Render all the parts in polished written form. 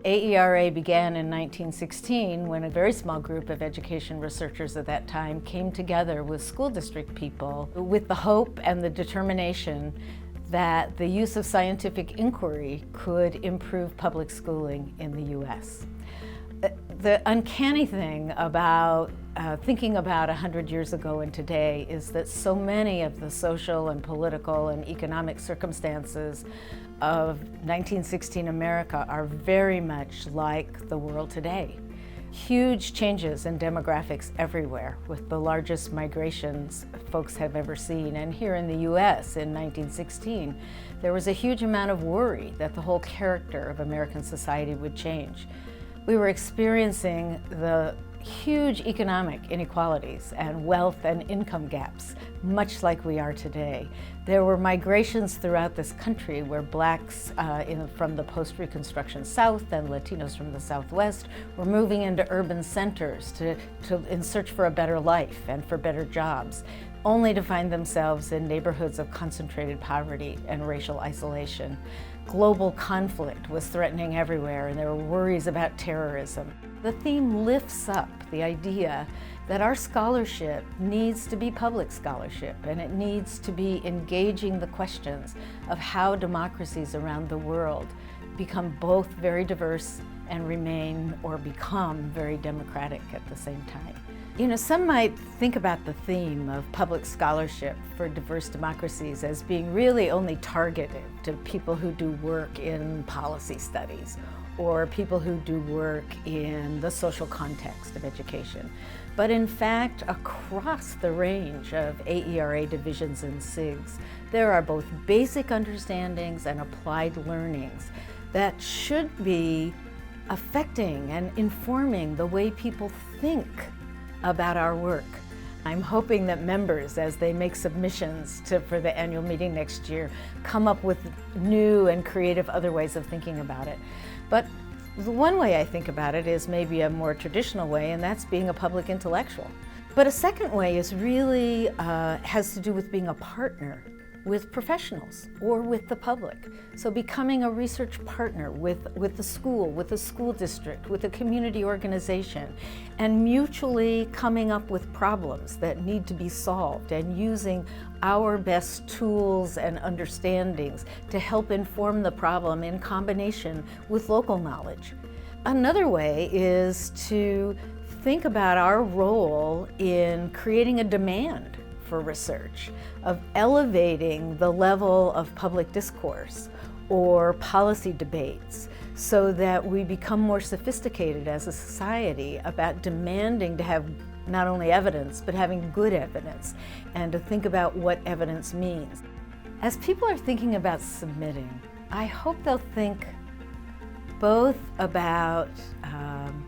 AERA began in 1916 when a very small group of education researchers at that time came together with school district people with the hope and the determination that the use of scientific inquiry could improve public schooling in the U.S. The uncanny thing about thinking about 100 years ago and today is that so many of the social and political and economic circumstances of 1916 America are very much like the world today. Huge changes in demographics everywhere, with the largest migrations folks have ever seen. And here in the US in 1916, there was a huge amount of worry that the whole character of American society would change. We were experiencing the huge economic inequalities and wealth and income gaps, much like we are today. There were migrations throughout this country where blacks from the post-Reconstruction South and Latinos from the Southwest were moving into urban centers in search for a better life and for better jobs, only to find themselves in neighborhoods of concentrated poverty and racial isolation. Global conflict was threatening everywhere, and there were worries about terrorism. The theme lifts up the idea that our scholarship needs to be public scholarship, and it needs to be engaging the questions of how democracies around the world become both very diverse and remain or become very democratic at the same time. You know, some might think about the theme of public scholarship for diverse democracies as being really only targeted to people who do work in policy studies or people who do work in the social context of education. But in fact, across the range of AERA divisions and SIGs, there are both basic understandings and applied learnings that should be affecting and informing the way people think about our work. I'm hoping that members, as they make submissions for the annual meeting next year, come up with new and creative other ways of thinking about it. But the one way I think about it is maybe a more traditional way, and that's being a public intellectual. But a second way is really has to do with being a partner with professionals or with the public. So becoming a research partner with the school, with the school district, with a community organization, and mutually coming up with problems that need to be solved and using our best tools and understandings to help inform the problem in combination with local knowledge. Another way is to think about our role in creating a demand for research, of elevating the level of public discourse or policy debates so that we become more sophisticated as a society about demanding to have not only evidence, but having good evidence, and to think about what evidence means. As people are thinking about submitting, I hope they'll think both about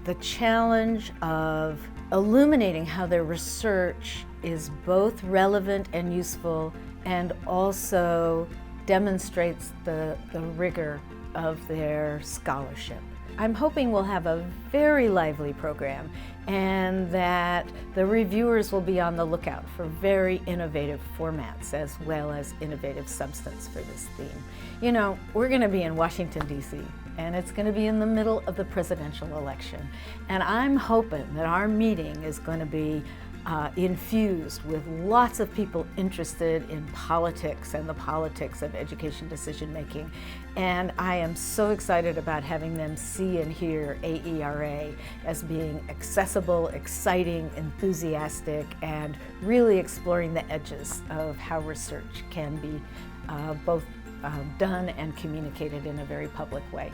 the challenge of illuminating how their research is both relevant and useful and also demonstrates the rigor of their scholarship. I'm hoping we'll have a very lively program and that the reviewers will be on the lookout for very innovative formats as well as innovative substance for this theme. You know, we're going to be in Washington, D.C., and it's going to be in the middle of the presidential election. And I'm hoping that our meeting is going to be infused with lots of people interested in politics and the politics of education decision making. And I am so excited about having them see and hear AERA as being accessible, exciting, enthusiastic, and really exploring the edges of how research can be both done and communicated in a very public way.